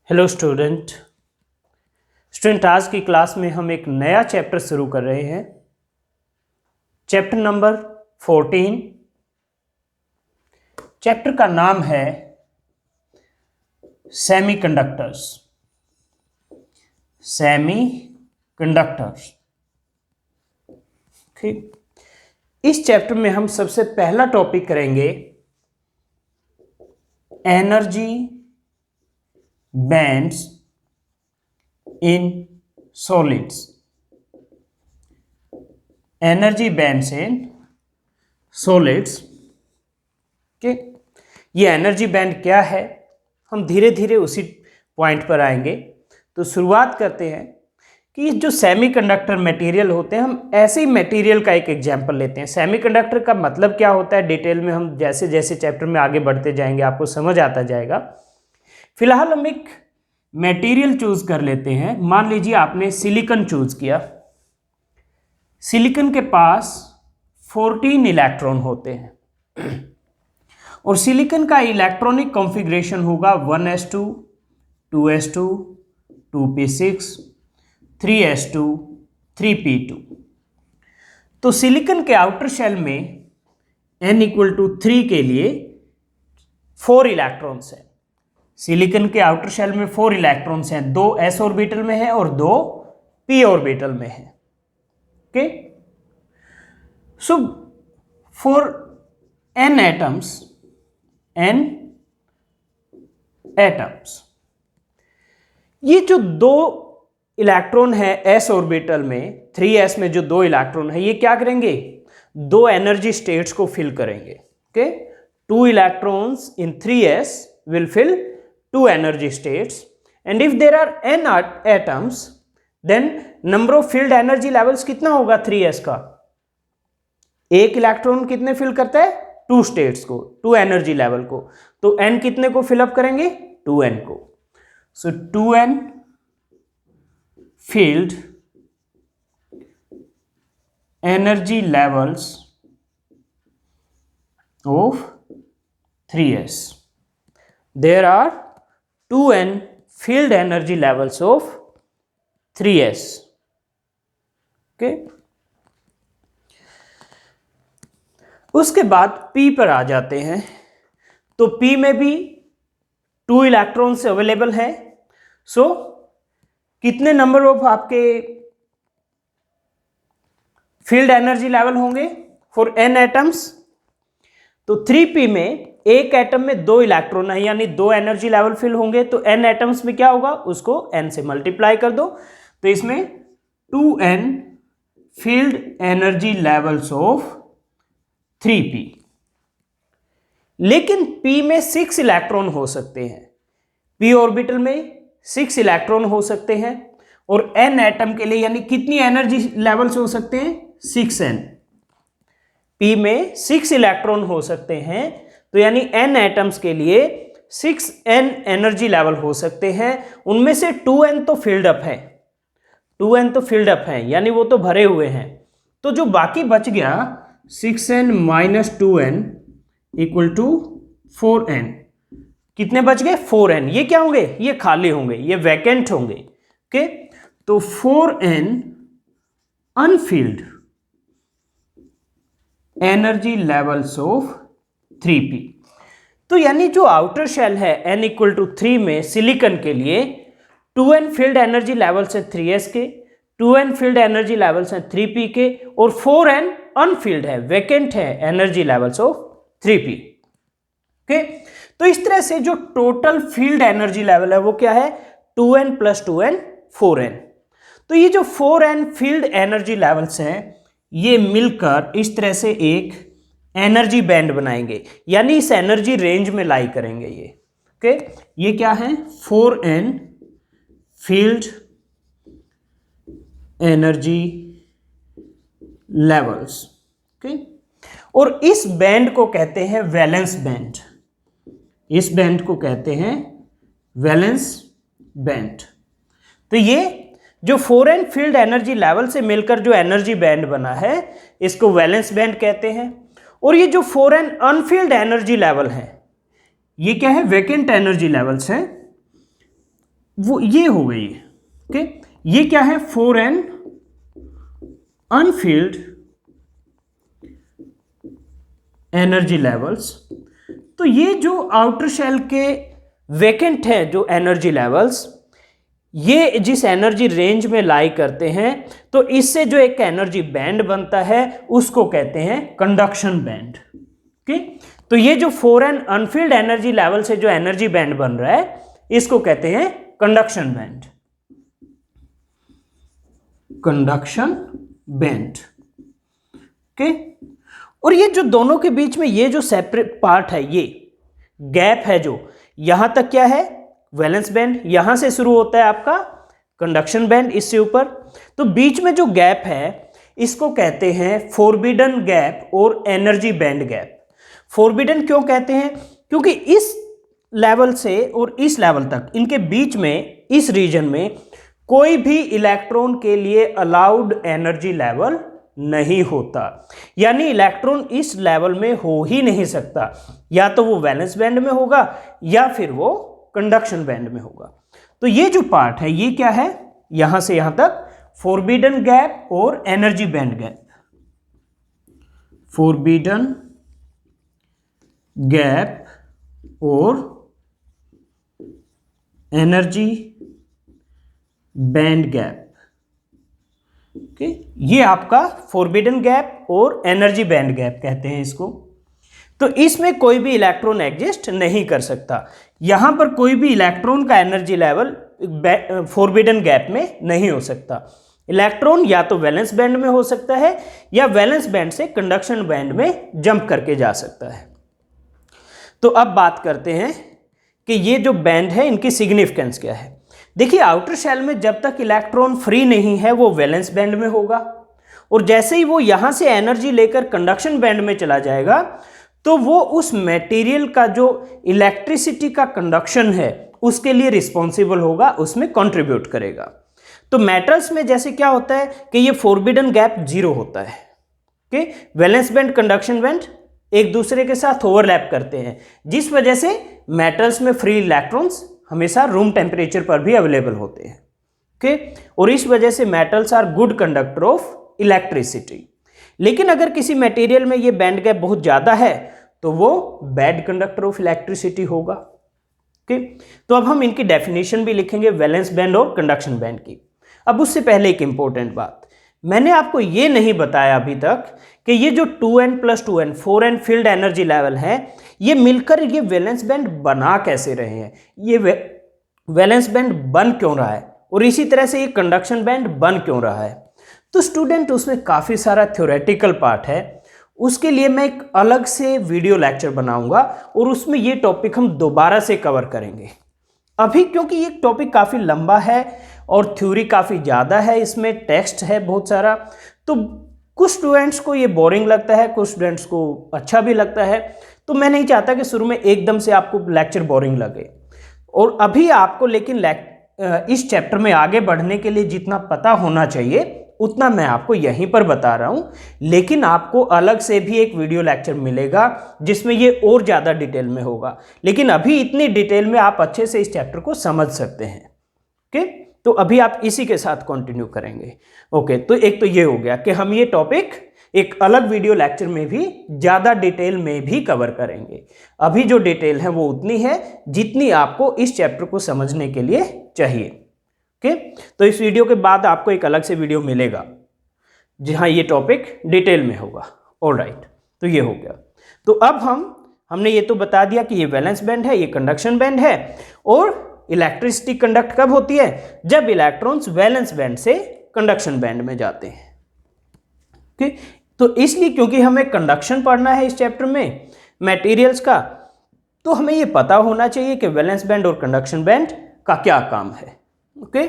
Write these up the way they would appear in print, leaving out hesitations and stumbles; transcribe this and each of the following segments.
Hello student. आज की class में हम एक नया चैप्टर शुरू कर रहे हैं। Chapter number 14। चैप्टर का नाम है सेमीकंडक्टर्स। ठीक, इस चैप्टर में हम सबसे पहला टॉपिक करेंगे energy bands in solids. Energy bands in solids के ये एनर्जी बैंड क्या है, हम धीरे धीरे उसी पॉइंट पर आएंगे। तो शुरुआत करते हैं कि जो सेमीकंडक्टर मटेरियल होते हैं, हम ऐसे ही मटेरियल का एक एग्जांपल लेते हैं। सेमीकंडक्टर का मतलब क्या होता है, डिटेल में हम जैसे जैसे चैप्टर में आगे बढ़ते जाएंगे आपको समझ आता जाएगा। फिलहाल हम एक मटेरियल चूज कर लेते हैं। मान लीजिए आपने सिलिकॉन चूज किया। सिलिकॉन के पास 14 इलेक्ट्रॉन होते हैं और सिलिकॉन का इलेक्ट्रॉनिक कॉन्फ़िगरेशन होगा 1s2, 2s2, 2p6, 3s2, 3p2। तो सिलिकॉन के आउटर शेल में n = 3 के लिए 4 इलेक्ट्रॉन्स हैं। सिलिकॉन के आउटर शेल में 4 इलेक्ट्रॉन्स हैं, 2 s ऑर्बिटल में है और 2 p ऑर्बिटल में है। Okay, so for n atoms ये जो 2 इलेक्ट्रॉन है s ऑर्बिटल में, 3s में जो 2 इलेक्ट्रॉन है, ये क्या करेंगे, 2 एनर्जी स्टेट्स को फिल करेंगे। Okay, 2 electrons in 3s will fill 2 energy states, and if there are n atoms then number of filled energy levels कितना होगा 3s का। एक इलेक्ट्रॉन कितने फिल करता है, 2 स्टेट्स को, 2 एनर्जी लेवल को। तो n कितने को फिलअप करेंगे, 2n को। सो 2n filled energy levels of 3s। There are 2n filled energy levels of 3s। okay? उसके बाद p पर आ जाते हैं। तो p में भी 2 इलेक्ट्रॉन्स अवेलेबल है। सो कितने नंबर ऑफ आपके फील्ड एनर्जी लेवल होंगे फॉर n एटम्स। तो 3p में एक एटम में 2 इलेक्ट्रॉन है, यानी 2 एनर्जी लेवल फिल होंगे। तो n एटम्स में क्या होगा, उसको n से मल्टीप्लाई कर दो। तो इसमें 2n field energy levels of 3p। लेकिन p में 6 इलेक्ट्रॉन हो सकते हैं। p ऑर्बिटल में 6 इलेक्ट्रॉन हो सकते हैं और n एटम के लिए यानी कितनी एनर्जी लेवल्स हो सकते हैं, 6n। p में 6 इलेक्ट्रॉन हो सकते हैं, तो यानी n एटम्स के लिए 6n एनर्जी लेवल हो सकते हैं। उनमें से 2n तो फील्ड अप है, 2n तो फील्ड अप है, यानी वो तो भरे हुए हैं। तो जो बाकी बच गया 6n - 2n = 4n। कितने बच गए, 4n। ये क्या होंगे, ये खाली होंगे, ये वैकेंट होंगे। ओके, तो 4n Anfield energy levels of 3p। तो यानी जो आउटर शेल है n = 3 में सिलिकॉन के लिए 2n फील्ड एनर्जी लेवल्स हैं 3s के, 2n फील्ड एनर्जी लेवल्स हैं 3p के और 4n अनफील्ड है, वैकेंट है energy levels of 3p। Okay, तो इस तरह से जो टोटल फील्ड एनर्जी लेवल है वो क्या है, 2n + 2n 4n। तो ये जो 4n फील्ड एनर्जी लेवल्स हैं ये मिलकर इस तरह से एक एनर्जी बैंड बनाएंगे, यानी इस एनर्जी रेंज में लाई करेंगे ये। ओके, ये क्या है, 4n field energy levels. Okay, और इस बैंड को कहते हैं वैलेंस बैंड। इस बैंड को कहते हैं वैलेंस बैंड। तो ये जो 4n फील्ड एनर्जी लेवल से मिलकर जो एनर्जी बैंड बना है इसको वैलेंस बैंड कहते हैं। और ये जो 4n अनफील्ड एनर्जी लेवल है ये क्या है, वैकेंट एनर्जी लेवल्स हैं। वो ये हो गई। ओके, ये क्या है, 4n अनफिल्ड एनर्जी लेवल्स। तो ये जो आउटर शेल के वैकेंट है जो एनर्जी लेवल्स, ये जिस एनर्जी रेंज में लाई करते हैं, तो इससे जो एक एनर्जी बैंड बनता है उसको कहते हैं कंडक्शन बैंड। ओके, तो ये जो 4n अनफिल्ड एनर्जी लेवल से जो एनर्जी बैंड बन रहा है इसको कहते हैं conduction band, conduction band. Okay, और ये जो दोनों के बीच में ये जो सेपरेट पार्ट है, ये गैप है जो यहां तक क्या है, वैलेंस बैंड, यहां से शुरू होता है आपका कंडक्शन बैंड, इससे ऊपर। तो बीच में जो गैप है इसको कहते हैं फोरबिडन गैप और एनर्जी बैंड गैप। फोरबिडन क्यों कहते हैं, क्योंकि इस लेवल से और इस लेवल तक, इनके बीच में, इस रीजन में कोई भी इलेक्ट्रॉन के लिए अलाउड एनर्जी लेवल नहीं होता, यानी इलेक्ट्रॉन इस लेवल में हो ही नहीं सकता, या तो वो वैलेंस बैंड में होगा या फिर वो कंडक्शन बैंड में होगा। तो ये जो पार्ट है ये क्या है, यहां से यहां तक फोरबिडन गैप और energy band gap, forbidden gap और एनर्जी बैंड गैप। ओके, ये आपका फोरबिडन गैप और एनर्जी बैंड गैप कहते हैं इसको। तो इसमें कोई भी इलेक्ट्रॉन एग्जिस्ट नहीं कर सकता, यहां पर कोई भी इलेक्ट्रॉन का एनर्जी लेवल फोरबिडन गैप में नहीं हो सकता। इलेक्ट्रॉन या तो वैलेंस बैंड में हो सकता है या वैलेंस बैंड से कंडक्शन बैंड में जंप करके जा सकता है। तो अब बात करते हैं कि ये जो बैंड है इनकी सिग्निफिकेंस क्या है। देखिए, आउटर शेल में जब तक इलेक्ट्रॉन फ्री नहीं है वो वैलेंस बैंड में होगा, और जैसे ही वो यहां से एनर्जी लेकर कंडक्शन बैंड में चला जाएगा तो वो उस मटेरियल का जो इलेक्ट्रिसिटी का कंडक्शन है उसके लिए रिस्पॉन्सिबल होगा, उसमें कंट्रीब्यूट करेगा। तो मेटल्स में जैसे क्या होता है कि ये फोरबिडन गैप 0 होता है। Okay, valence band conduction band एक दूसरे के साथ ओवरलैप करते हैं, जिस वजह से मेटल्स में फ्री इलेक्ट्रॉन्स हमेशा रूम टेम्परेचर पर भी अवेलेबल होते हैं। ओके, और इस वजह से metals are good conductor of electricity. लेकिन अगर किसी मटेरियल में ये बैंड गैप बहुत ज़्यादा है तो वो बैड कंडक्टर ऑफ इलेक्ट्रिसिटी होगा। ओके, तो अब हम इनकी डेफिनेशन भी लिखेंगे, वैलेंस बैंड और कंडक्शन बैंड की। अब उससे पहले एक इंपॉर्टेंट बात, मैंने आपको ये नहीं बताया अभी तक कि ये जो 2n + 2n 4n field energy level है, ये मिलकर ये वैलेंस बैंड बना कैसे रहे हैं, ये वैलेंस बैंड बन क्यों रहा है, और इसी तरह से ये कंडक्शन बैंड बन क्यों रहा है। तो स्टूडेंट, उसमें काफ़ी सारा थ्योरेटिकल पार्ट है, उसके लिए मैं एक अलग से वीडियो लेक्चर बनाऊंगा और उसमें ये टॉपिक हम दोबारा से कवर करेंगे। अभी क्योंकि ये टॉपिक काफ़ी लंबा है और थ्योरी काफ़ी ज़्यादा है, इसमें टेक्स्ट है बहुत सारा, तो कुछ स्टूडेंट्स को ये बोरिंग लगता है, कुछ स्टूडेंट्स को अच्छा भी लगता है। तो मैं नहीं चाहता कि शुरू में एकदम से आपको लेक्चर बोरिंग लगे। और अभी आपको लेकिन इस चैप्टर में आगे बढ़ने के लिए जितना पता होना चाहिए उतना मैं आपको यहीं पर बता रहा हूं, लेकिन आपको अलग से भी एक वीडियो लेक्चर मिलेगा जिसमें ये और ज़्यादा डिटेल में होगा। लेकिन अभी इतनी डिटेल में आप अच्छे से इस चैप्टर को समझ सकते हैं। ओके, तो अभी आप इसी के साथ कंटिन्यू करेंगे। ओके, तो एक तो ये हो गया कि हम ये टॉपिक एक अलग वीडियो लेक्चर में भी ज़्यादा डिटेल में भी कवर करेंगे। अभी जो डिटेल है वो उतनी है जितनी आपको इस चैप्टर को समझने के लिए चाहिए। ओके, तो इस वीडियो के बाद आपको एक अलग से वीडियो मिलेगा जहाँ ये टॉपिक डिटेल में होगा। ऑलराइट, तो ये हो गया। तो अब हमने ये तो बता दिया कि ये वैलेंस बैंड है, ये कंडक्शन बैंड है, और इलेक्ट्रिसिटी कंडक्ट कब होती है, जब इलेक्ट्रॉन्स वैलेंस बैंड से कंडक्शन बैंड में जाते हैं। ओके, तो इसलिए क्योंकि हमें कंडक्शन पढ़ना है इस चैप्टर में मटेरियल्स का, तो हमें ये पता होना चाहिए कि वैलेंस बैंड और कंडक्शन बैंड का क्या काम है। ओके,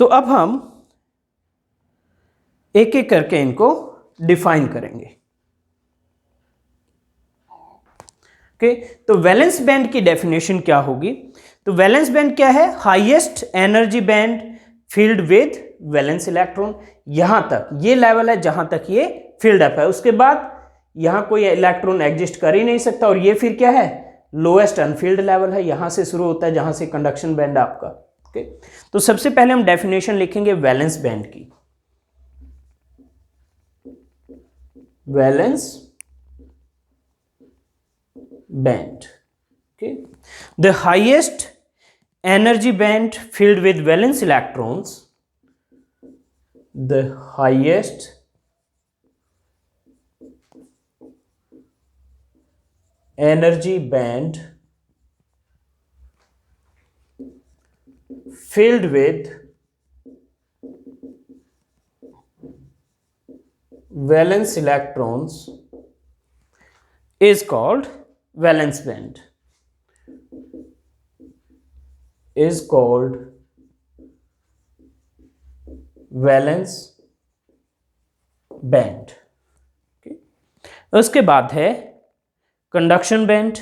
तो अब हम एक एक करके इनको डिफाइन करेंगे। ओके, तो वैलेंस बैंड की डेफिनेशन क्या होगी, तो वैलेंस बैंड क्या है, highest energy band field with valence electron. यहां तक ये लेवल है जहां तक ये फील्ड अप है, उसके बाद यहां कोई इलेक्ट्रॉन एग्जिस्ट कर ही नहीं सकता, और ये फिर क्या है, लोएस्ट अनफील्ड लेवल है, यहां से शुरू होता है जहां से कंडक्शन बैंड आपका। ओके, तो सबसे पहले हम डेफिनेशन लिखेंगे वैलेंस बैंड की। Valence band, okay, the highest energy band filled with valence electrons, the highest energy band filled with valence electrons is called valence band, is called valence band। okay? उसके बाद है conduction band.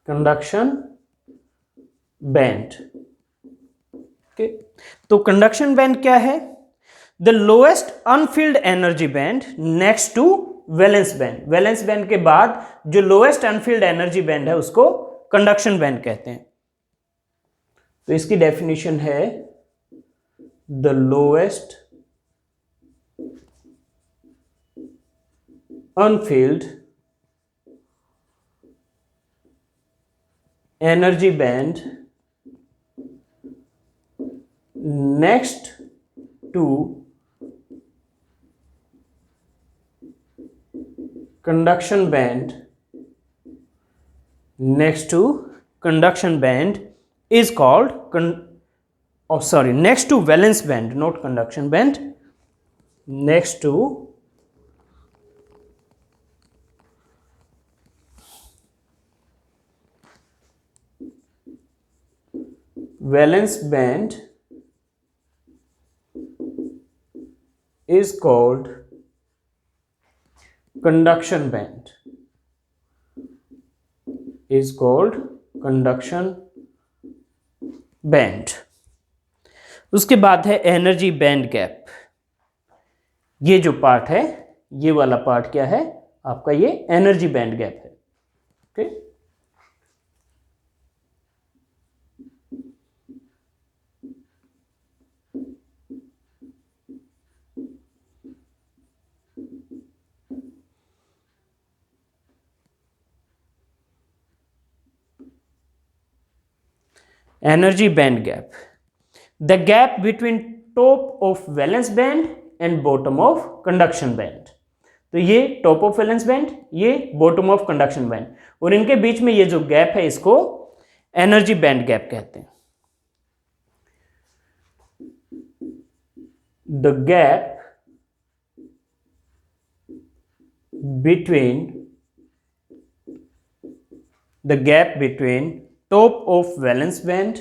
Conduction band, okay, तो conduction band क्या है? The lowest unfilled energy band next to valence band. Valence band के बाद जो lowest unfilled energy band है उसको कंडक्शन बैंड कहते हैं। तो इसकी डेफिनेशन है the lowest unfilled energy band next to conduction band, next to conduction band is called next to valence band, not conduction band, next to valence band is called conduction band, is called conduction band। उसके बाद है energy band gap. ये जो part है, ये वाला part क्या है आपका? ये एनर्जी बैंड गैप है। Okay, energy band gap, the gap between top of valence band and bottom of conduction band। तो ये टॉप ऑफ वैलेंस बैंड, ये बॉटम ऑफ कंडक्शन बैंड, और इनके बीच में ये जो गैप है इसको एनर्जी बैंड गैप कहते हैं। The gap between top of valence band,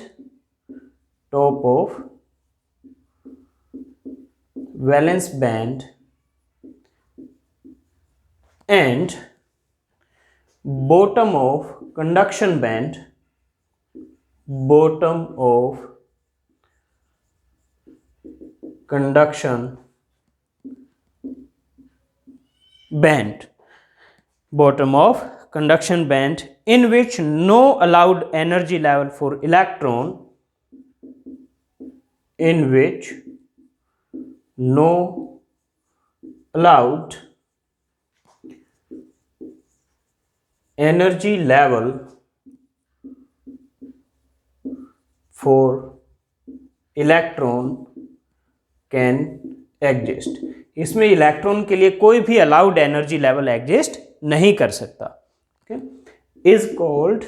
top of valence band and bottom of conduction band, bottom of conduction band, bottom of conduction band in which no allowed energy level for electron, in which no allowed energy level for electron can exist। इसमें electron के लिए कोई भी allowed energy level exist नहीं कर सकता। is called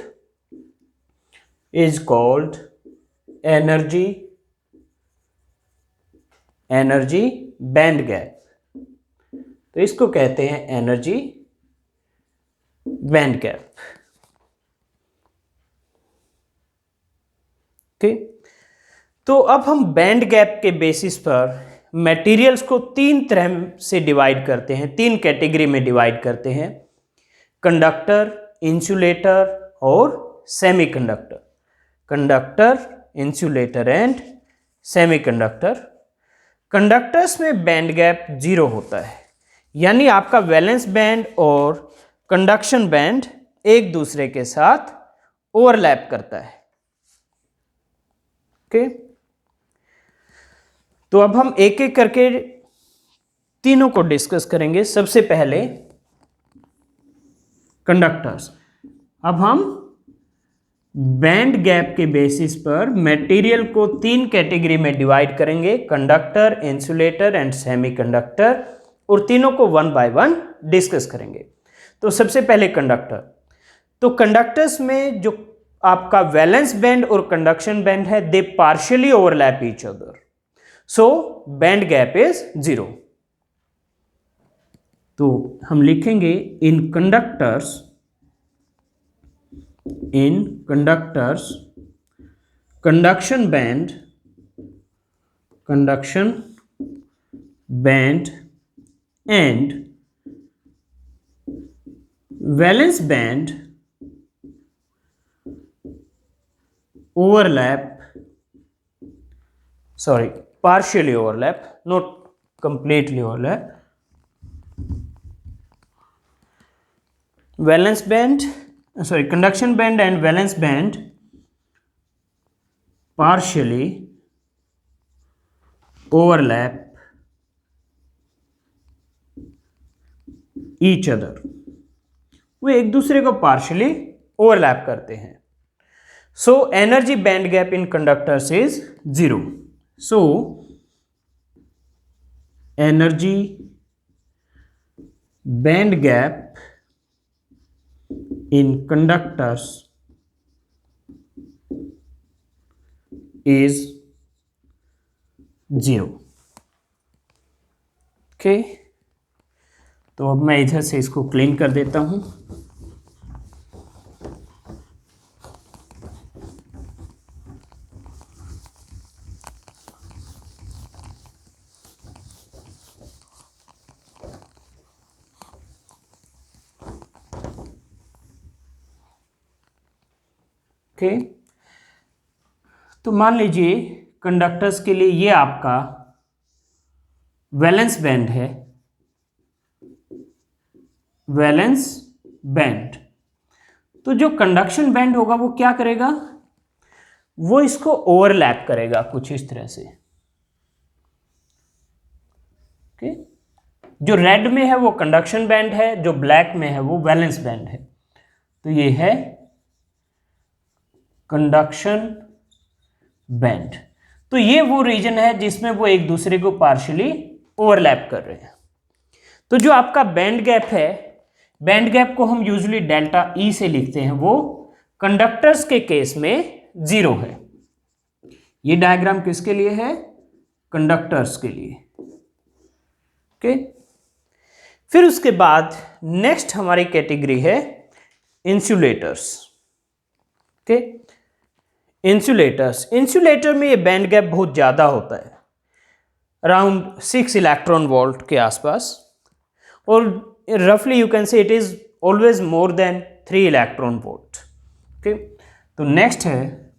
energy band gap। तो इसको कहते हैं एनर्जी बैंड गैप। ठीक, तो अब हम बैंड गैप के बेसिस पर मटेरियल्स को तीन तरह से डिवाइड करते हैं, तीन कैटेगरी में डिवाइड करते हैं, कंडक्टर, इंसुलेटर और semiconductor. Conductor, insulator and semiconductor. Conductors में बैंड गैप 0 होता है, यानी आपका वैलेंस बैंड और कंडक्शन बैंड एक दूसरे के साथ ओवरलैप करता है। ओके, तो अब हम एक एक करके तीनों को डिस्कस करेंगे। सबसे पहले कंडक्टर्स। अब हम बैंड गैप के बेसिस पर मटेरियल को 3 कैटेगरी में डिवाइड करेंगे, कंडक्टर, इंसुलेटर एंड सेमीकंडक्टर, और तीनों को 1 बाय 1 डिस्कस करेंगे। तो सबसे पहले कंडक्टर। तो कंडक्टर्स में जो आपका वैलेंस बैंड और कंडक्शन बैंड है, they partially overlap each other, so band gap is 0। तो हम लिखेंगे in conductors conduction band and valence band partially overlap, not completely overlap. Conduction band and valence band partially overlap each other. वो एक दूसरे को partially overlap करते हैं. So energy band gap in conductors is 0. So energy band gap in conductors is 0. Okay, तो अब मैं इधर से इसको क्लीन कर देता हूं। ओके, तो मान लीजिए कंडक्टर्स के लिए ये आपका वैलेंस बैंड है, वैलेंस बैंड। तो जो कंडक्शन बैंड होगा वो क्या करेगा, वो इसको ओवरलैप करेगा कुछ इस तरह से। ओके, जो रेड में है वो कंडक्शन बैंड है, जो ब्लैक में है वो वैलेंस बैंड है। तो ये है कंडक्शन बैंड। तो ये वो रीजन है जिसमें वो एक दूसरे को पार्शियली ओवरलैप कर रहे हैं। तो जो आपका बैंड गैप है, बैंड गैप को हम यूजुअली डेल्टा ई से लिखते हैं, वो कंडक्टर्स के केस में 0 है। ये डायग्राम किसके लिए है, कंडक्टर्स के लिए। ओके, फिर उसके बाद नेक्स्ट हमारी कैटेगरी है इंसुलेटर्स। ओके, इंसुलेटर में ये बैंड गैप बहुत ज़्यादा होता है, अराउंड 6 इलेक्ट्रॉन वोल्ट के आसपास, और रफली you can say it is always more than 3 electron volt. Okay, तो नेक्स्ट है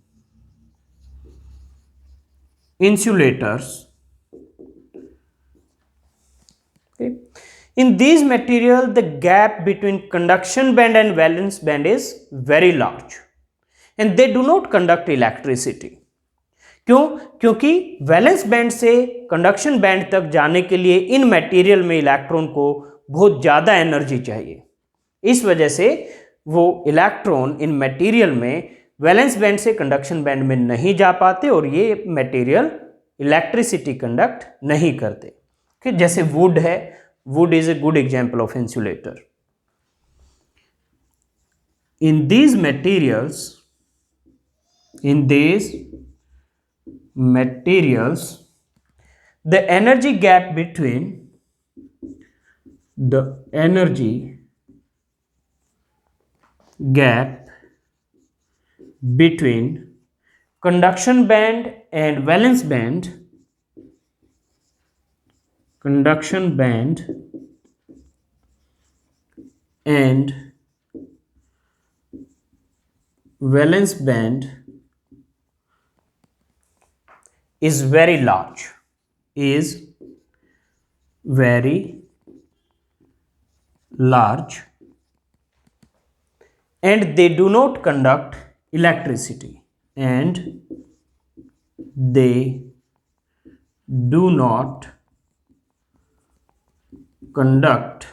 insulators. In these material, the gap between conduction band and valence band is very large and they do not conduct electricity. क्यों? क्योंकि valence band से conduction band तक जाने के लिए इन material में इलेक्ट्रॉन को बहुत ज़्यादा एनर्जी चाहिए। इस वजह से वो इलेक्ट्रॉन इन मटेरियल में वैलेंस बैंड से कंडक्शन बैंड में नहीं जा पाते और ये मटेरियल इलेक्ट्रिसिटी कंडक्ट नहीं करते। कि जैसे वुड है, wood is a good example of insulator. In these materials, the energy gap between conduction band and valence band and valence band is very large. is very large and they do not conduct electricity, and they do not conduct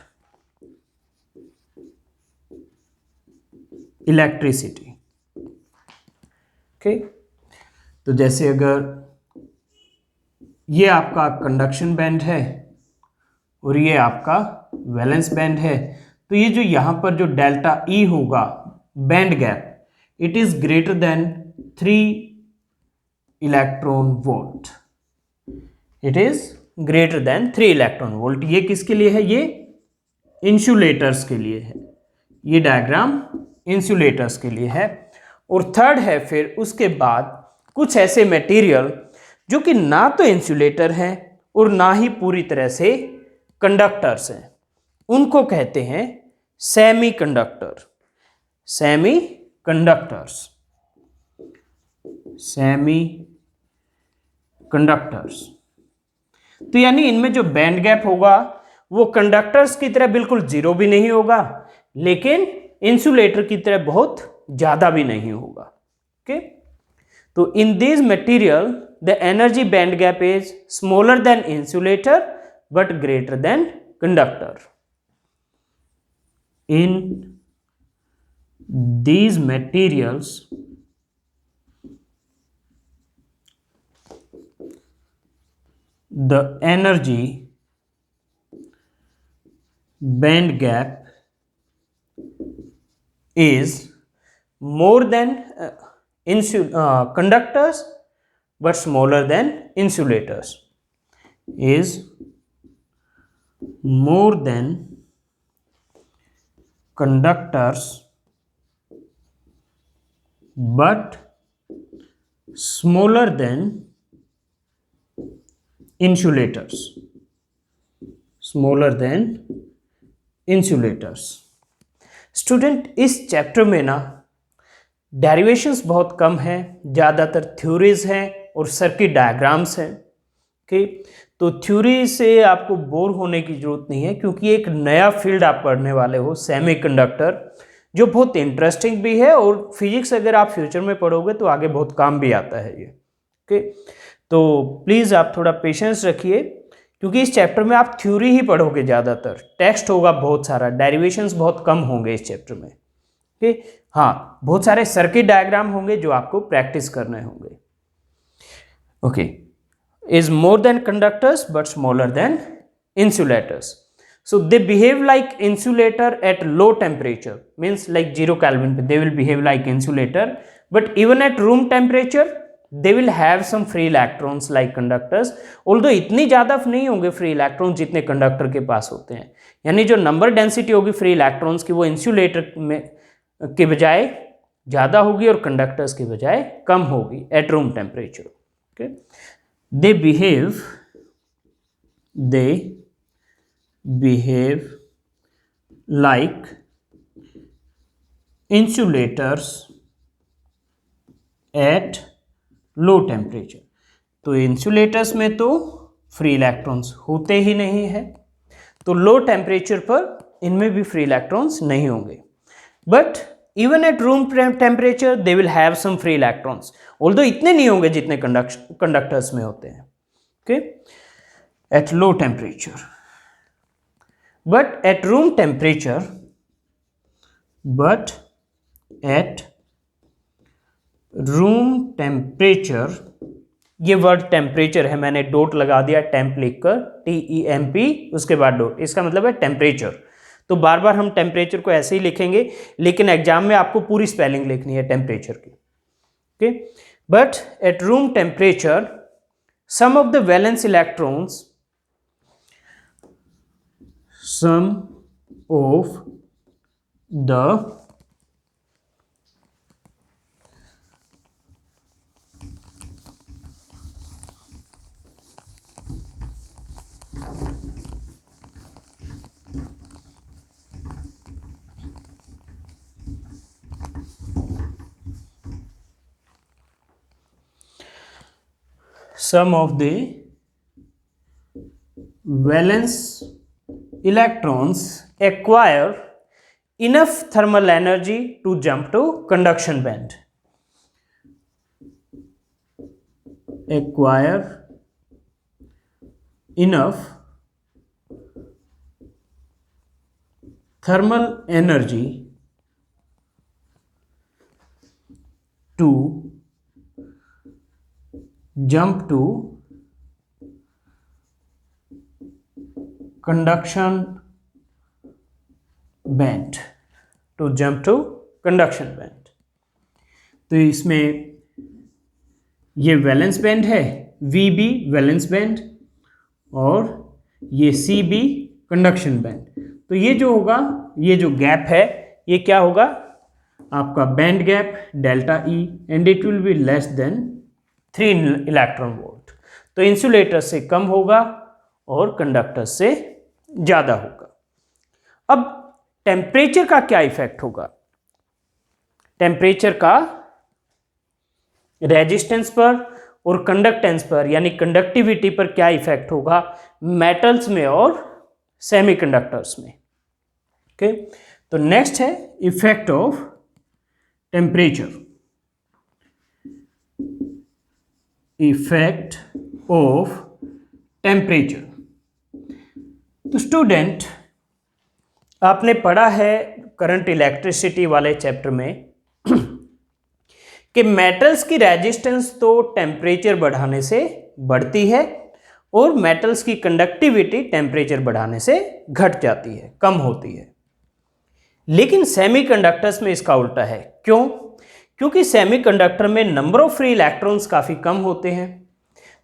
electricity. Okay, तो जैसे अगर ये आपका conduction band है और ये आपका valence band है, तो ये जो यहाँ पर जो डेल्टा ई होगा band gap, it is greater than 3 electron volt. It is greater than 3 electron volt. ये किसके लिए है? ये इंसुलेटर्स के लिए है। ये डायग्राम इंसुलेटर्स के लिए है। और थर्ड है फिर उसके बाद कुछ ऐसे मटेरियल जो कि ना तो इंसुलेटर हैं और ना ही पूरी तरह से कंडक्टर्स हैं, उनको कहते हैं semi conductor. Semi conductors, semi conductors. तो यानी इनमें जो बैंड गैप होगा वो कंडक्टर्स की तरह बिल्कुल जीरो भी नहीं होगा, लेकिन इंसुलेटर की तरह बहुत ज्यादा भी नहीं होगा। ओके, तो in this material the energy band gap is smaller than insulator but greater than conductor. In these materials the energy band gap is more than conductors but smaller than insulators, is more than conductors but smaller than insulators, smaller than insulators। Student, इस chapter में ना derivations बहुत कम हैं, ज़्यादातर theories हैं और circuit diagrams हैं। Okay, तो थ्योरी से आपको बोर होने की ज़रूरत नहीं है, क्योंकि एक नया फील्ड आप पढ़ने वाले हो सेमीकंडक्टर, जो बहुत इंटरेस्टिंग भी है और फिजिक्स अगर आप फ्यूचर में पढ़ोगे तो आगे बहुत काम भी आता है ये। ओके, तो प्लीज़ आप थोड़ा पेशेंस रखिए, क्योंकि इस चैप्टर में आप थ्योरी ही पढ़ोगे, ज़्यादातर टेक्स्ट होगा बहुत सारा, डेरिवेशंस बहुत कम होंगे इस चैप्टर में। ओके, हाँ, बहुत सारे सर्किट डायग्राम होंगे जो आपको प्रैक्टिस करने होंगे। Okay, is more than conductors but smaller than insulators. So they behave like insulator at low temperature, means like 0 Kelvin पे they will behave like insulator, but even at room temperature they will have some free electrons like conductors, although इतनी ज़्यादा नहीं होंगे free electrons जितने conductor के पास होते हैं। यानी जो नंबर डेंसिटी होगी free electrons की वो इंसुलेटर में के बजाय ज़्यादा होगी और कंडक्टर्स के बजाय कम होगी at room temperature। Okay, they behave like insulators at low temperature। तो इंसुलेटर्स में तो फ्री इलेक्ट्रॉन्स होते ही नहीं है, तो लो टेम्परेचर पर इनमें भी फ्री इलेक्ट्रॉन्स नहीं होंगे, but even at room temperature they will have some free electrons, although इतने नहीं होंगे जितने कंडक्टर्स में होते हैं। Okay, at low temperature, but at room temperature ये वर्ड टेम्परेचर है, मैंने डॉट लगा दिया टेम्प लिखकर, TEMP उसके बाद डॉट, इसका मतलब है टेम्परेचर। तो बार बार हम टेम्परेचर को ऐसे ही लिखेंगे, लेकिन एग्जाम में आपको पूरी स्पेलिंग लिखनी है टेम्परेचर की। Okay, but at room temperature some of the valence electrons, some of the valence electrons acquire enough thermal energy to jump to conduction band. Acquire enough thermal energy to jump to conduction band, to jump to conduction band. तो इसमें ये valence band है, VB valence band, और ये CB conduction band. तो ये जो होगा, ये जो गैप है, ये क्या होगा, आपका band gap delta E, and it will be less than 3 electron volt. तो इंसुलेटर से कम होगा और कंडक्टर से ज़्यादा होगा। अब टेम्परेचर का क्या इफेक्ट होगा? टेम्परेचर का रेजिस्टेंस पर और कंडक्टेंस पर यानी कंडक्टिविटी पर क्या इफेक्ट होगा मेटल्स में और सेमीकंडक्टर्स में। ओके, तो नेक्स्ट है effect of temperature. Effect of temperature. तो स्टूडेंट, आपने पढ़ा है करंट इलेक्ट्रिसिटी वाले चैप्टर में कि मेटल्स की रेजिस्टेंस तो टेम्परेचर बढ़ाने से बढ़ती है और मेटल्स की कंडक्टिविटी टेम्परेचर बढ़ाने से घट जाती है, कम होती है। लेकिन सेमीकंडक्टर्स में इसका उल्टा है। क्यों? क्योंकि सेमीकंडक्टर में नंबर ऑफ फ्री इलेक्ट्रॉन्स काफ़ी कम होते हैं।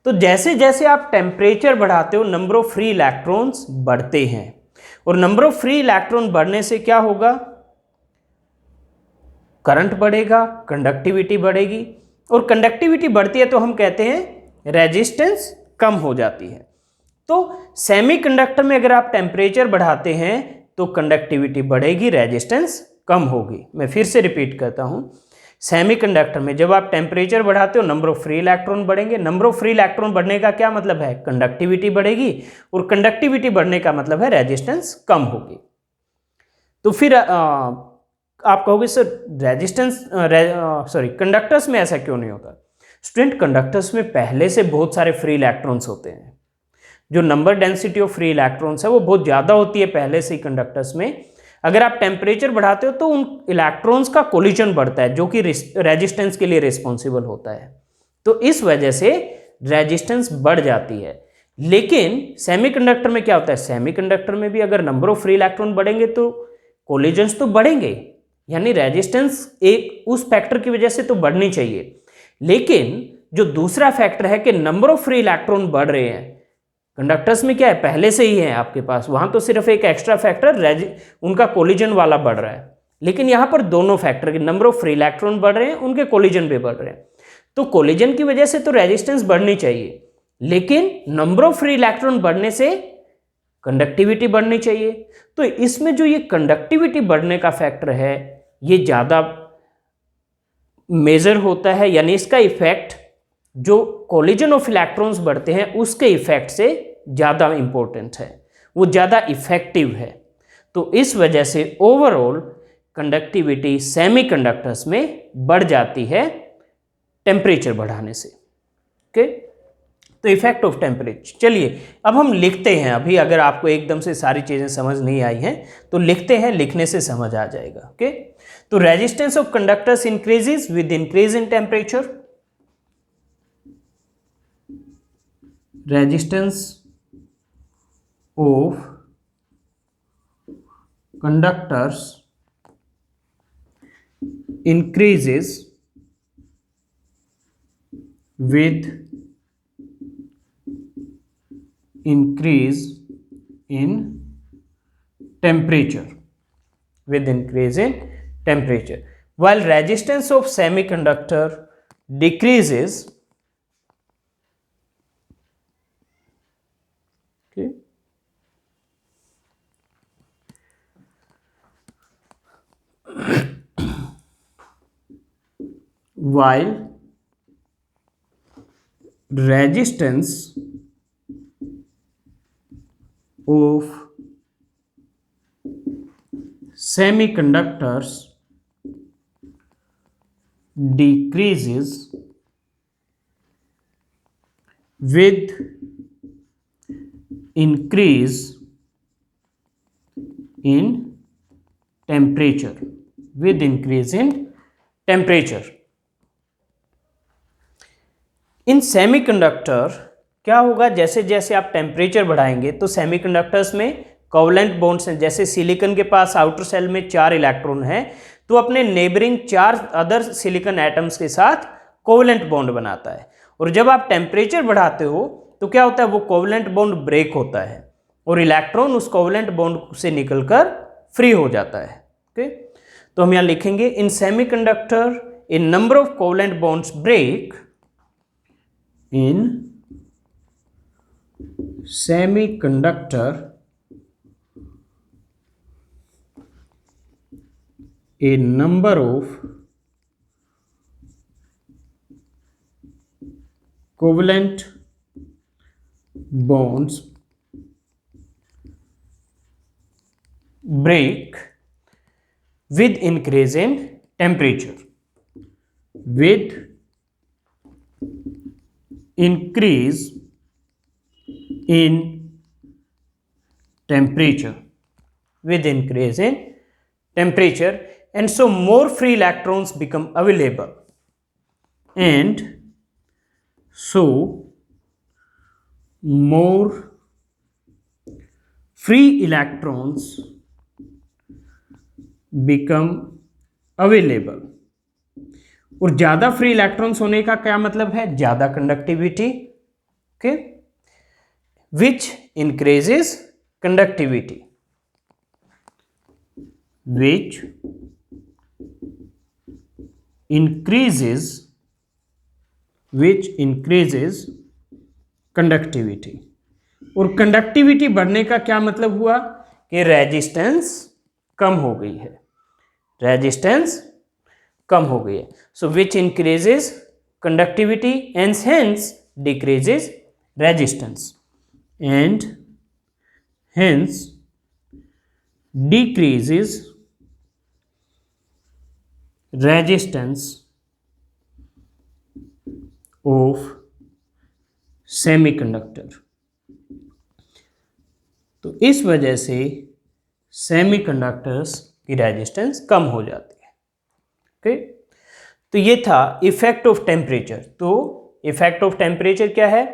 तो जैसे जैसे आप टेम्परेचर बढ़ाते हो, नंबर ऑफ फ्री इलेक्ट्रॉन्स बढ़ते हैं, और नंबर ऑफ फ्री इलेक्ट्रॉन बढ़ने से क्या होगा, करंट बढ़ेगा, कंडक्टिविटी बढ़ेगी, और कंडक्टिविटी बढ़ती है तो हम कहते हैं रेजिस्टेंस कम हो जाती है। तो सेमीकंडक्टर में अगर आप टेम्परेचर बढ़ाते हैं तो कंडक्टिविटी बढ़ेगी, रेजिस्टेंस कम होगी। मैं फिर से रिपीट करता हूं, सेमीकंडक्टर में जब आप टेम्परेचर बढ़ाते हो नंबर ऑफ फ्री इलेक्ट्रॉन बढ़ेंगे। नंबर ऑफ फ्री इलेक्ट्रॉन बढ़ने का क्या मतलब है, कंडक्टिविटी बढ़ेगी, और कंडक्टिविटी बढ़ने का मतलब है रेजिस्टेंस कम होगी। तो फिर आप कहोगे सर रेजिस्टेंस कंडक्टर्स में ऐसा क्यों नहीं होता? स्टूडेंट, कंडक्टर्स में पहले से बहुत सारे फ्री इलेक्ट्रॉन्स होते हैं। जो number density of free electrons है वो बहुत ज़्यादा होती है पहले से ही कंडक्टर्स में। अगर आप टेम्परेचर बढ़ाते हो तो उन इलेक्ट्रॉन्स का कोलिजन बढ़ता है, जो कि रेजिस्टेंस के लिए रिस्पॉन्सिबल होता है। तो इस वजह से रेजिस्टेंस बढ़ जाती है। लेकिन सेमीकंडक्टर में क्या होता है, सेमीकंडक्टर में भी अगर नंबर ऑफ फ्री इलेक्ट्रॉन बढ़ेंगे तो कोलिजन्स तो बढ़ेंगे, यानी रेजिस्टेंस एक उस फैक्टर की वजह से तो बढ़नी चाहिए। लेकिन जो दूसरा फैक्टर है कि नंबर ऑफ फ्री इलेक्ट्रॉन बढ़ रहे हैं, कंडक्टर्स में क्या है, पहले से ही है आपके पास, वहां तो सिर्फ एक एक्स्ट्रा फैक्टर उनका कोलिजन वाला बढ़ रहा है। लेकिन यहां पर दोनों फैक्टर के नंबर ऑफ फ्री इलेक्ट्रॉन बढ़ रहे हैं, उनके कोलिजन भी बढ़ रहे हैं। तो कोलिजन की वजह से तो रेजिस्टेंस बढ़नी चाहिए, लेकिन नंबर ऑफ फ्री इलेक्ट्रॉन बढ़ने से कंडक्टिविटी बढ़नी चाहिए। तो इसमें जो ये कंडक्टिविटी बढ़ने का फैक्टर है ये ज़्यादा मेजर होता है, यानी इसका इफेक्ट जो कोलिजन ऑफ इलेक्ट्रॉन्स बढ़ते हैं उसके इफेक्ट से ज़्यादा इंपॉर्टेंट है, वो ज़्यादा इफेक्टिव है। तो इस वजह से ओवरऑल कंडक्टिविटी सेमीकंडक्टर्स में बढ़ जाती है टेम्परेचर बढ़ाने से। ओके, तो इफेक्ट ऑफ टेम्परेचर। चलिए अब हम लिखते हैं। अभी अगर आपको एकदम से सारी चीज़ें समझ नहीं आई हैं तो लिखते हैं, लिखने से समझ आ जाएगा। ओके, तो resistance of conductors increases with increase in temperature. Resistance of conductors increases with increase in temperature, while resistance of semiconductor decreases while resistance of semiconductors decreases with increase in temperature, with increase in temperature. In semiconductor क्या होगा, जैसे जैसे आप temperature बढ़ाएंगे तो semiconductors में covalent bonds हैं। जैसे सिलिकॉन के पास आउटर सेल में 4 इलेक्ट्रॉन हैं, तो अपने नेबरिंग 4 अदर सिलिकॉन एटम्स के साथ कोवलेंट बॉन्ड बनाता है। और जब आप टेम्परेचर बढ़ाते हो तो क्या होता है, वो कोवलेंट बॉन्ड ब्रेक होता है और इलेक्ट्रॉन उस कोवलेंट बॉन्ड से निकलकर फ्री हो जाता है। ओके, तो हम यहाँ लिखेंगे in semiconductor a number of covalent bonds break, in semiconductor a number of covalent bonds break with increase in temperature, with increase in temperature, with increase in temperature, and so more free electrons become available, and so more free electrons become available। और ज्यादा free electrons होने का क्या मतलब है, ज्यादा conductivity. Okay, which increases conductivity, which increases conductivity। और conductivity बढ़ने का क्या मतलब हुआ कि रेजिस्टेंस कम हो गई है, रेजिस्टेंस कम हो गई है। So which increases conductivity and hence decreases resistance, and hence decreases resistance of semiconductor। तो इस वजह से सेमीकंडक्टर्स की रेजिस्टेंस कम हो जाती है। ओके, तो ये था इफेक्ट ऑफ टेम्परेचर। तो इफेक्ट ऑफ टेम्परेचर क्या है,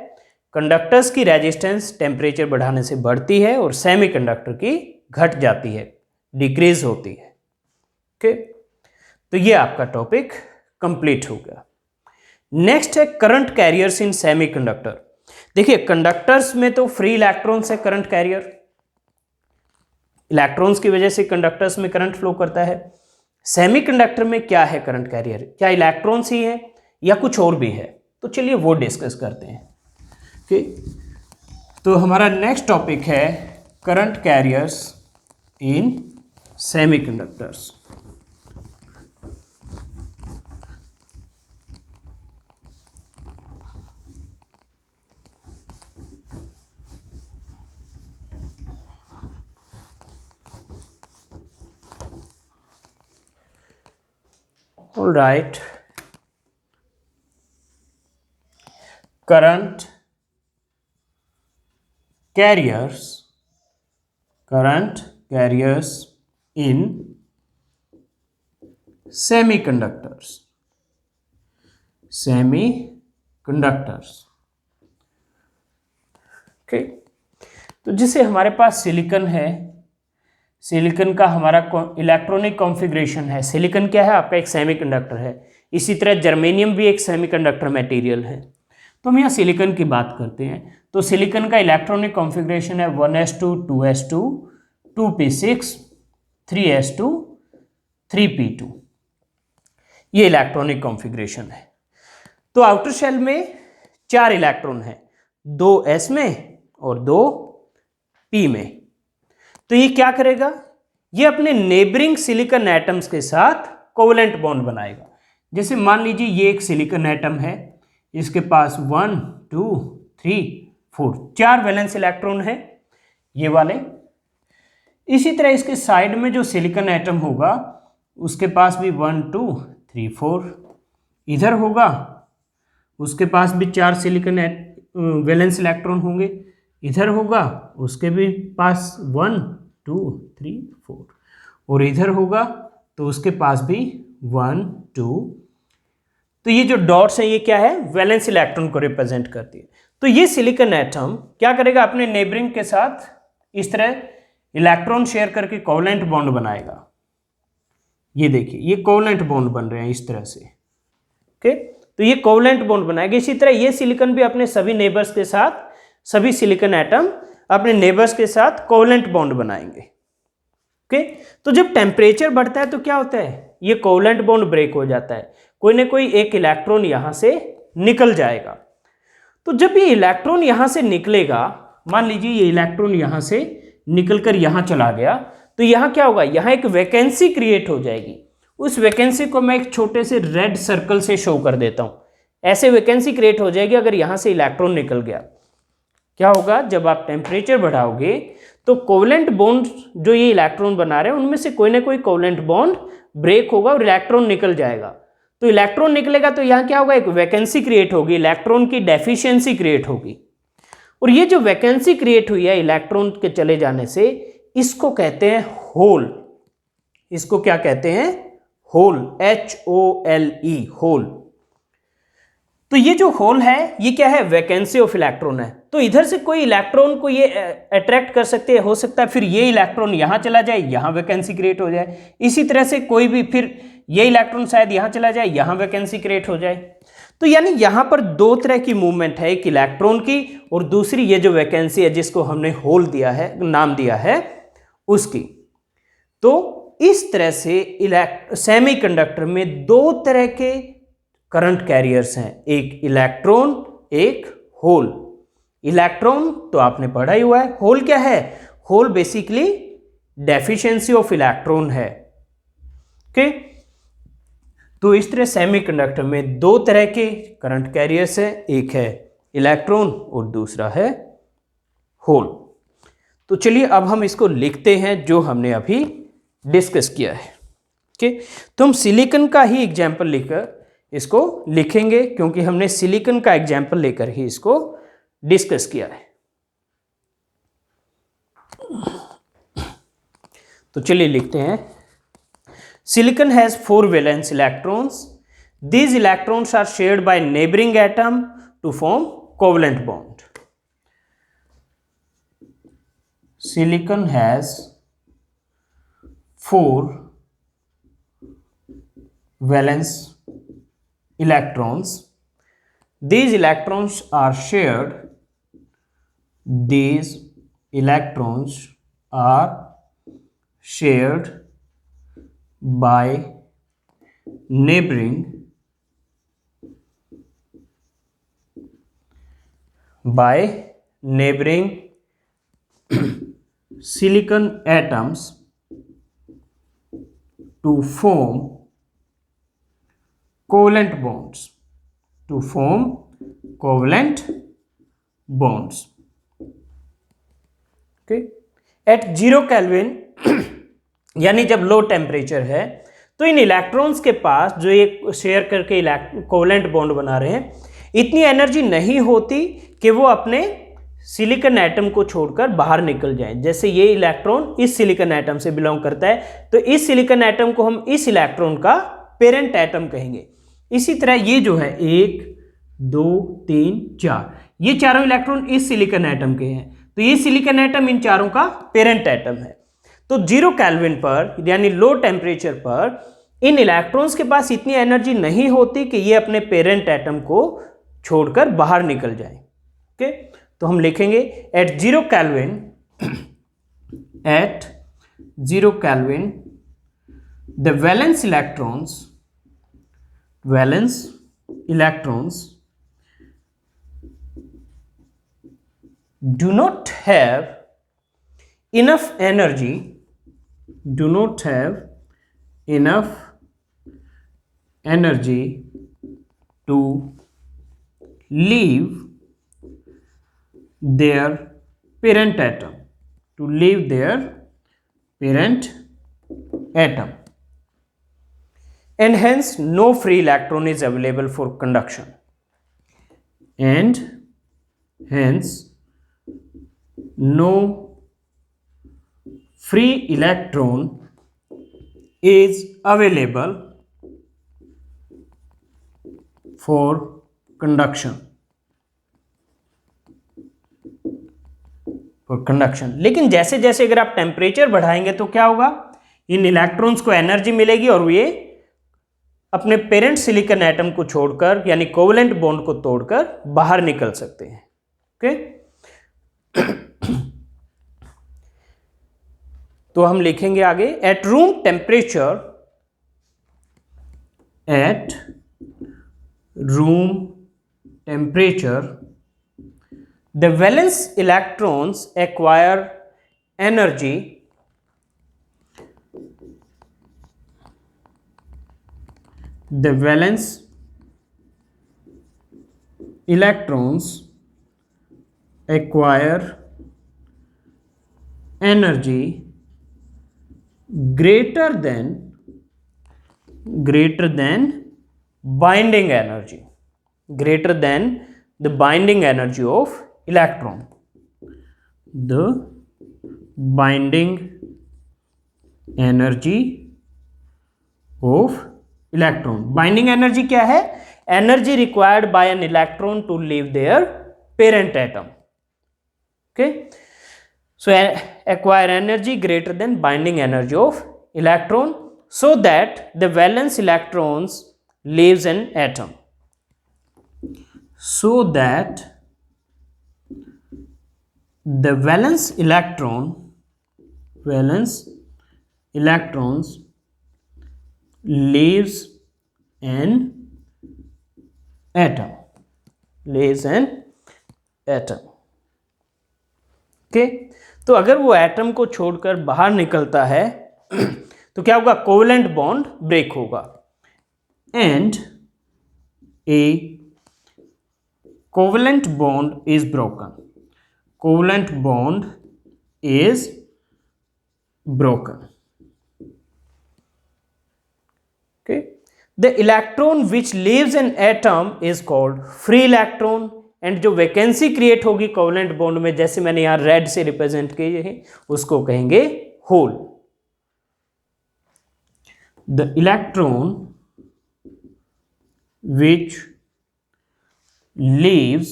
कंडक्टर्स की रेजिस्टेंस टेम्परेचर बढ़ाने से बढ़ती है और सेमीकंडक्टर की घट जाती है, डिक्रीज होती है। ओके, तो ये आपका टॉपिक कंप्लीट हो गया। नेक्स्ट है करंट कैरियर्स इन सेमीकंडक्टर। देखिए, कंडक्टर्स में तो फ्री इलेक्ट्रॉन्स है करंट कैरियर, इलेक्ट्रॉन्स की वजह से कंडक्टर्स में करंट फ्लो करता है। सेमीकंडक्टर में क्या है करंट कैरियर, क्या इलेक्ट्रॉन्स ही है या कुछ और भी है, तो चलिए वो डिस्कस करते हैं। ओके, तो हमारा नेक्स्ट टॉपिक है current carriers in semiconductors. All right, current carriers in semiconductors। Okay, तो जैसे हमारे पास सिलिकॉन है, सिलिकॉन का हमारा इलेक्ट्रॉनिक कॉन्फ़िगरेशन है। सिलिकॉन क्या है, आपका एक सेमीकंडक्टर है। इसी तरह जर्मेनियम भी एक सेमीकंडक्टर मटेरियल है। तो हम यहाँ सिलिकॉन की बात करते हैं, तो सिलिकॉन का इलेक्ट्रॉनिक कॉन्फ़िगरेशन है 1s2 2s2 2p6 3s2 3p2। ये इलेक्ट्रॉनिक कॉन्फ़िगरेशन है। तो आउटर शेल में 4 इलेक्ट्रॉन हैं, 2 s में और 2 p में। तो ये क्या करेगा, ये अपने नेबरिंग सिलिकॉन एटम्स के साथ कोवलेंट बॉन्ड बनाएगा। जैसे मान लीजिए ये एक सिलिकॉन एटम है, इसके पास 1 2 3 4 4 वैलेंस इलेक्ट्रॉन है। ये वाले। इसी तरह इसके साइड में जो सिलिकॉन एटम होगा उसके पास भी 1 2 3 4 इधर होगा, उसके पास भी 4 सिलिकॉन वैलेंस इलेक्ट्रॉन होंगे, इधर होगा उसके भी पास 1 2 3 4 और इधर होगा तो उसके पास भी 1 2। तो ये जो डॉट्स हैं ये क्या है, वैलेंस इलेक्ट्रॉन को रिप्रेजेंट करती है। तो ये सिलिकॉन एटम क्या करेगा, अपने नेबरिंग के साथ इस तरह इलेक्ट्रॉन शेयर करके कोवलेंट बॉन्ड बनाएगा। ये देखिए ये कोवलेंट बॉन्ड बन रहे हैं इस तरह से। ओके, तो ये कोवलेंट बॉन्ड बनाएगा। इसी तरह ये सिलिकॉन भी अपने सभी नेबर्स के साथ, सभी सिलिकॉन एटम अपने नेबर्स के साथ कोवलेंट बॉन्ड बनाएंगे। ओके, तो जब टेम्परेचर बढ़ता है तो क्या होता है, ये कोवलेंट बॉन्ड ब्रेक हो जाता है, कोई ना कोई एक इलेक्ट्रॉन यहां से निकल जाएगा। तो जब ये इलेक्ट्रॉन यहां से निकलेगा, मान लीजिए ये इलेक्ट्रॉन यहां से निकलकर यहां चला गया, तो यहां क्या होगा, यहां एक वैकेंसी क्रिएट हो जाएगी। उस वैकेंसी को मैं एक छोटे से रेड सर्कल से शो कर देता हूं। ऐसे वैकेंसी क्रिएट हो जाएगी अगर यहां से इलेक्ट्रॉन निकल गया। क्या होगा, जब आप टेम्परेचर बढ़ाओगे तो कोवलेंट बॉन्ड जो ये इलेक्ट्रॉन बना रहे हैं उनमें से कोई ना कोई कोवलेंट बॉन्ड ब्रेक होगा और इलेक्ट्रॉन निकल जाएगा। तो इलेक्ट्रॉन निकलेगा तो यहाँ क्या होगा, एक वैकेंसी क्रिएट होगी, इलेक्ट्रॉन की डेफिशिएंसी क्रिएट होगी। और ये जो वैकेंसी क्रिएट हुई है इलेक्ट्रॉन के चले जाने से, इसको कहते हैं होल। इसको क्या कहते हैं, होल, HOLE, होल। तो ये जो होल है ये क्या है, वैकेंसी ऑफ इलेक्ट्रॉन है। तो इधर से कोई इलेक्ट्रॉन को ये अट्रैक्ट कर सकते हैं, हो सकता है फिर ये इलेक्ट्रॉन यहां चला जाए, यहां वैकेंसी क्रिएट हो जाए। इसी तरह से कोई भी फिर ये इलेक्ट्रॉन शायद यहां चला जाए, यहां वैकेंसी क्रिएट हो जाए। तो यानी यहां पर दो तरह की मूवमेंट है, एक इलेक्ट्रॉन की और दूसरी ये जो वैकेंसी है जिसको हमने होल दिया है, नाम दिया है उसकी। तो इस तरह से सेमीकंडक्टर में दो तरह के करंट कैरियर्स हैं, एक इलेक्ट्रॉन एक होल। इलेक्ट्रॉन तो आपने पढ़ा ही हुआ है, होल क्या है, hole basically deficiency of electron है। ओके, तो इस तरह सेमीकंडक्टर में दो तरह के करंट कैरियर्स हैं, एक है इलेक्ट्रॉन और दूसरा है होल। तो चलिए अब हम इसको लिखते हैं जो हमने अभी डिस्कस किया है। ओके, तो हम सिलिकॉन का ही एग्जाम्पल लेकर इसको लिखेंगे क्योंकि हमने सिलिकॉन का एग्जाम्पल लेकर ही इसको डिस्कस किया है। तो चलिए लिखते हैं, silicon has 4 valence electrons. These electrons are shared by neighboring atom to form covalent bond. Silicon has 4 valence electrons. These electrons are shared. These electrons are shared by neighboring silicon atoms to form covalent bonds. Okay, at 0 Kelvin यानी जब low temperature है तो इन electrons के पास जो ये share करके covalent bond बना रहे हैं, इतनी एनर्जी नहीं होती कि वो अपने सिलिकॉन एटम को छोड़कर बाहर निकल जाएं। जैसे ये इलेक्ट्रॉन इस सिलिकॉन एटम से बिलोंग करता है तो इस सिलिकॉन एटम को हम इस इलेक्ट्रॉन का पेरेंट एटम कहेंगे। इसी तरह ये जो है 1 2 3 4, ये चारों इलेक्ट्रॉन इस सिलिकॉन एटम के हैं, तो ये सिलिकॉन एटम इन चारों का पेरेंट एटम है। तो 0 केल्विन पर यानी लो टेम्परेचर पर इन इलेक्ट्रॉन्स के पास इतनी एनर्जी नहीं होती कि ये अपने पेरेंट एटम को छोड़कर बाहर निकल जाए। ओके, तो हम लिखेंगे at 0 kelvin the valence electrons do not have enough energy to leave their parent atom. to leave their parent atom, and hence no free electron is available for conduction, and hence no free electron is available for conduction, लेकिन जैसे जैसे अगर आप temperature बढ़ाएंगे तो क्या होगा, इन electrons को एनर्जी मिलेगी और ये अपने पेरेंट सिलिकॉन एटम को छोड़कर यानी कोवेलेंट बॉन्ड को तोड़कर बाहर निकल सकते हैं। ओके तो हम लिखेंगे आगे, eight room temperature, eight room temperature the valence electrons acquire energy the valence electrons acquire energy greater than binding energy, greater than the binding energy of electron, the binding energy of electron. Binding energy क्या है? Energy required by an electron to leave their parent atom. Okay, so acquire energy greater than binding energy of electron so that the valence electrons leaves an atom, so that the valence electrons leaves an atom, okay तो अगर वो atom को छोड़कर बाहर निकलता है तो क्या होगा, कोवेलेंट बॉन्ड ब्रेक होगा, and A covalent bond is broken, covalent bond is broken. Okay, the electron which leaves an atom is called free electron, and जो वैकेंसी क्रिएट होगी कोवेलेंट बॉन्ड में, जैसे मैंने यहाँ रेड से रिप्रेजेंट किए हैं, उसको कहेंगे whole. The electron which leaves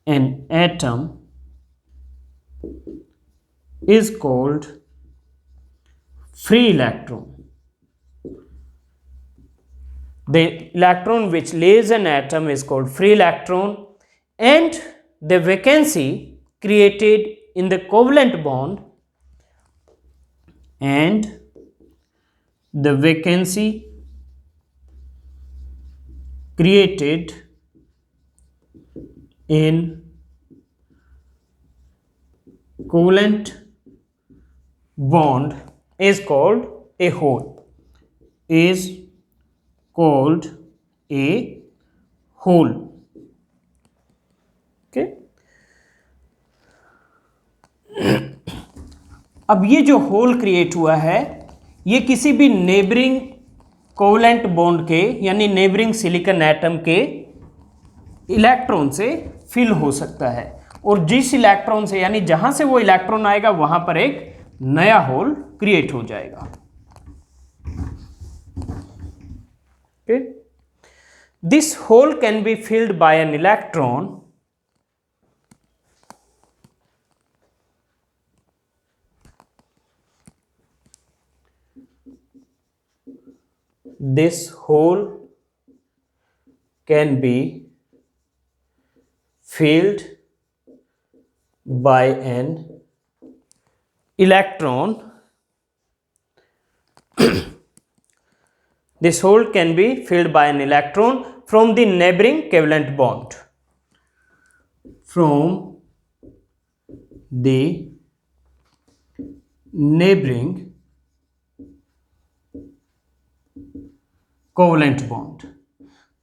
an atom is called free electron. The electron which leaves an atom is called free electron, and the vacancy created in the covalent bond, and the vacancy created in covalent bond is called a hole, is called a hole. Okay, अब ये जो hole create हुआ है ये किसी भी neighbouring covalent bond के यानी नेबरिंग सिलिकॉन एटम के इलेक्ट्रॉन से फिल हो सकता है, और जिस इलेक्ट्रॉन से यानी जहां से वो इलेक्ट्रॉन आएगा वहां पर एक नया होल क्रिएट हो जाएगा. Okay, this hole can be filled by an electron this hole can be filled by an electron. This hole can be filled by an electron from the neighboring covalent bond. From the neighboring covalent bond.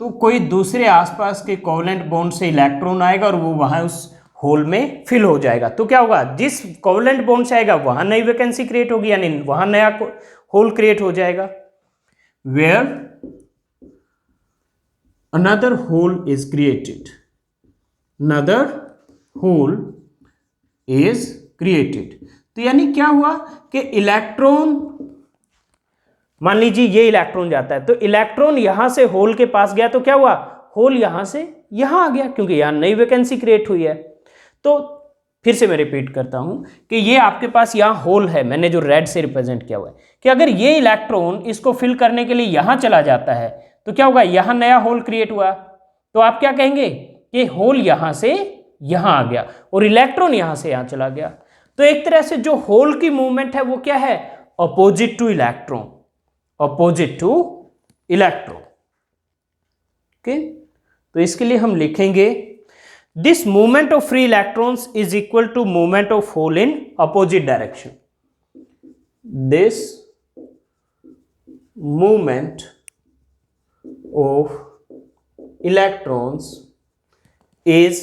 तो कोई दूसरे आसपास के covalent bond से electron आएगा और वो वहां उस होल में फिल हो जाएगा। तो क्या होगा, जिस कोवेलेंट बॉन्ड से आएगा वहां नई वैकेंसी क्रिएट होगी, यानी वहां नया होल क्रिएट हो जाएगा। Where another hole is created, another hole is created। तो यानी क्या हुआ कि इलेक्ट्रॉन, मान लीजिए ये इलेक्ट्रॉन जाता है, तो इलेक्ट्रॉन यहां से होल के पास गया, तो क्या हुआ, होल यहां से यहां आ गया, क्योंकि यहां नई वैकेंसी क्रिएट हुई है। तो फिर से मैं रिपीट करता हूं कि ये आपके पास यहां होल है, मैंने जो रेड से रिप्रेजेंट किया हुआ है, कि अगर ये इलेक्ट्रॉन इसको फिल करने के लिए यहां चला जाता है तो क्या होगा, यहां नया होल क्रिएट हुआ, तो आप क्या कहेंगे कि होल यहां से यहां आ गया और इलेक्ट्रॉन यहां से यहां चला गया। तो एक तरह से जो होल की मूवमेंट है वो क्या है, opposite to electron, opposite to electron. Okay, तो इसके लिए हम लिखेंगे this movement of free electrons is equal to movement of hole in opposite direction. This movement of electrons is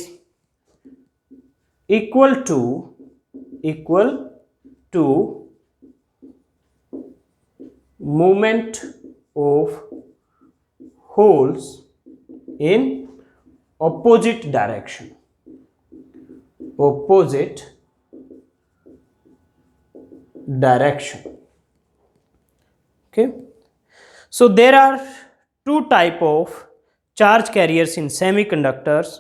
equal to movement of holes in opposite direction, opposite direction। okay, so there are two type of charge carriers in semiconductors,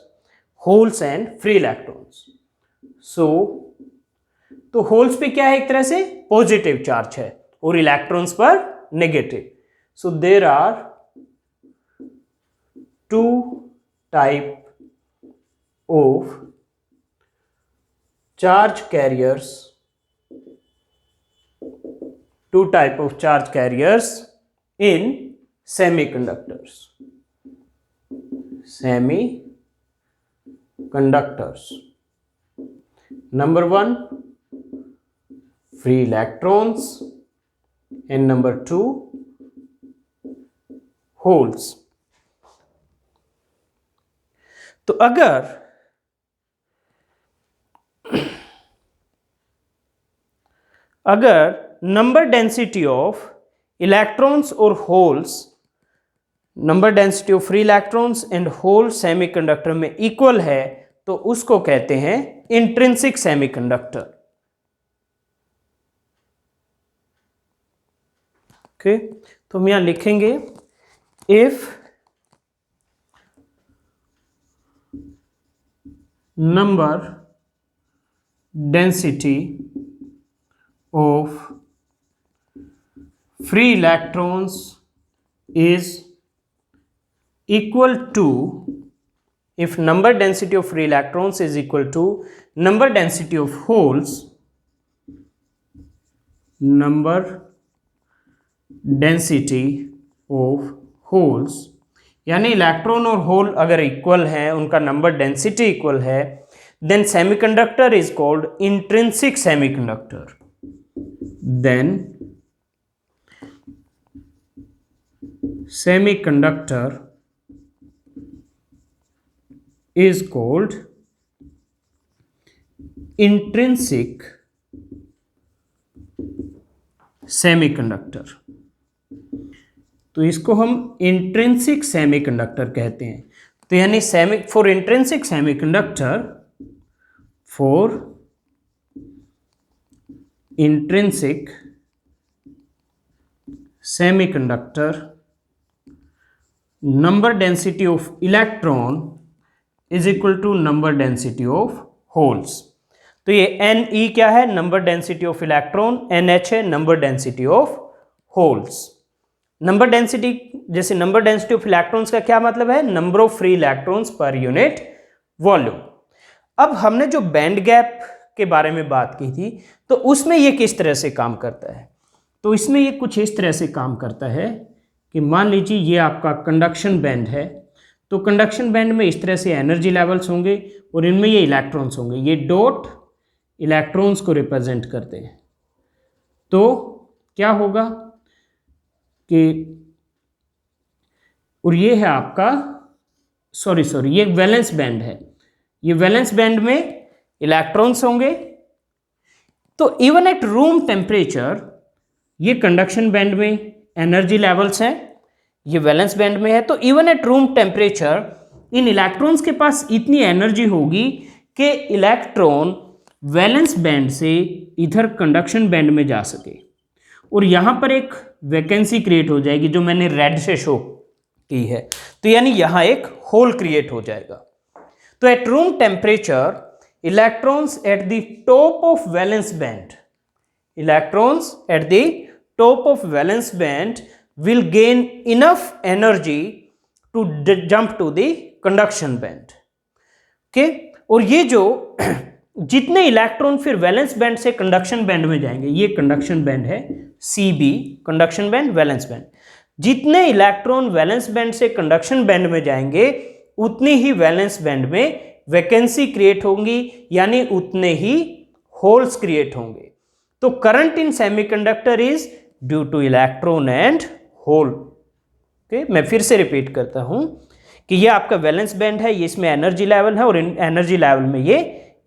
holes and free electrons। so तो holes पे क्या है, एक तरह से positive charge है और electrons पर negative. So there are two type of charge carriers, two type of charge carriers in semiconductors, semiconductors। number 1 free electrons and number 2 holes। तो अगर नंबर डेंसिटी ऑफ इलेक्ट्रॉन्स और holes, number density of free electrons and hole semiconductor में equal है तो उसको कहते हैं intrinsic semiconductor. Okay, तो हम यहां लिखेंगे if number density of free electrons is equal to, if number density of free electrons is equal to number density of holes, number density of holes, यानी इलेक्ट्रॉन और होल अगर equal है, उनका number density equal है, then semiconductor is called intrinsic semiconductor. Then semiconductor is called intrinsic semiconductor। तो इसको हम intrinsic semiconductor कहते हैं। तो यानी for intrinsic semiconductor, for intrinsic semiconductor number density of electron is equal to number density of holes। तो ये Ne क्या है, number density of electron, NH है number density of holes. Number density, जैसे नंबर डेंसिटी ऑफ इलेक्ट्रॉन्स का क्या मतलब है, number of free electrons per unit volume. अब हमने जो बैंड गैप के बारे में बात की थी, तो उसमें ये किस तरह से काम करता है, तो इसमें ये कुछ इस तरह से काम करता है कि मान लीजिए ये आपका कंडक्शन बैंड है, तो कंडक्शन बैंड में इस तरह से एनर्जी लेवल्स होंगे और इनमें ये इलेक्ट्रॉन्स होंगे, ये डॉट इलेक्ट्रॉन्स को रिप्रेजेंट करते हैं। तो क्या होगा कि, और ये है आपका, सॉरी ये वैलेंस बैंड है, ये वैलेंस बैंड में इलेक्ट्रॉन्स होंगे। तो इवन एट रूम टेम्परेचर, ये कंडक्शन बैंड में एनर्जी लेवल्स हैं, ये वैलेंस बैंड में है। तो even at room temperature in electrons के पास इतनी एनर्जी होगी कि इलेक्ट्रॉन वैलेंस बैंड से इधर कंडक्शन बैंड में जा सके, और यहां पर एक वैकेंसी क्रिएट हो जाएगी जो मैंने रेड से शो की है। तो यानी यहां एक होल क्रिएट हो जाएगा। तो eight room temperature electrons at the top of valence band, electrons at the top of valence band will gain enough energy to jump to the conduction band। Okay, और ये जो जितने इलेक्ट्रॉन फिर valence band से conduction band में जाएंगे, ये conduction band है CB, conduction band valence band. जितने इलेक्ट्रॉन वैलेंस बैंड से कंडक्शन बैंड में जाएंगे उतनी ही वैलेंस बैंड में वैकेंसी क्रिएट होंगी, यानी उतने ही होल्स क्रिएट होंगे। तो current in semiconductor is due to electron and hole. Okay, मैं फिर से रिपीट करता हूं कि ये आपका वैलेंस बैंड है, ये इसमें एनर्जी लेवल है, और एनर्जी लेवल में ये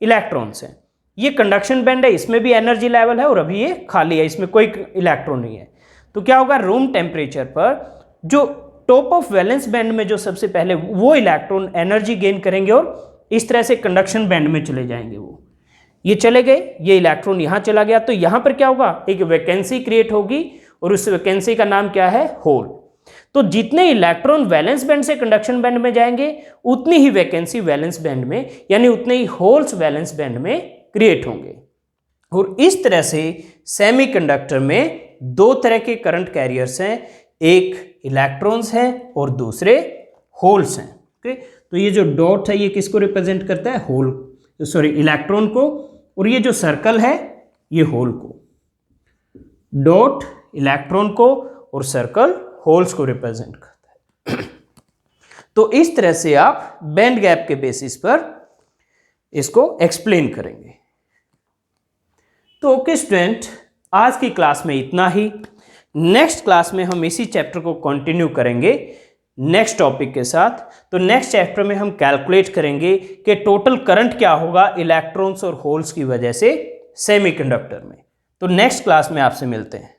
इलेक्ट्रॉन्स हैं। ये कंडक्शन बैंड है, इसमें भी एनर्जी लेवल है, और अभी ये खाली है, इसमें कोई इलेक्ट्रॉन नहीं है। तो क्या होगा, रूम टेम्परेचर पर जो टॉप ऑफ वैलेंस बैंड में जो सबसे पहले वो इलेक्ट्रॉन एनर्जी गेन करेंगे और इस तरह से कंडक्शन बैंड में चले जाएंगे। वो ये चले गए, ये इलेक्ट्रॉन यहाँ चला गया, तो यहाँ पर क्या होगा, एक वैकेंसी क्रिएट होगी, और उस वैकेंसी का नाम क्या है, होल। तो जितने इलेक्ट्रॉन वैलेंस बैंड से कंडक्शन बैंड में जाएंगे उतनी ही वैकेंसी वैलेंस बैंड में, यानी उतने ही होल्स वैलेंस बैंड में क्रिएट होंगे। और इस तरह से सेमीकंडक्टर में दो तरह के करंट कैरियर्स हैं, एक इलेक्ट्रॉन्स हैं और दूसरे होल्स हैं। ओके, तो ये जो डॉट है ये किसको रिप्रेजेंट करता है, होल, सॉरी इलेक्ट्रॉन को, और ये जो सर्कल है ये होल को। डॉट इलेक्ट्रॉन को और सर्कल होल्स को रिप्रेजेंट करता है। तो इस तरह से आप बैंड गैप के बेसिस पर इसको एक्सप्लेन करेंगे। तो ओके स्टूडेंट, आज की क्लास में इतना ही। नेक्स्ट क्लास में हम इसी चैप्टर को कंटिन्यू करेंगे नेक्स्ट टॉपिक के साथ। तो नेक्स्ट चैप्टर में हम कैलकुलेट करेंगे कि टोटल करंट क्या होगा इलेक्ट्रॉन्स और होल्स की वजह से सेमीकंडक्टर में। तो नेक्स्ट क्लास में आपसे मिलते हैं।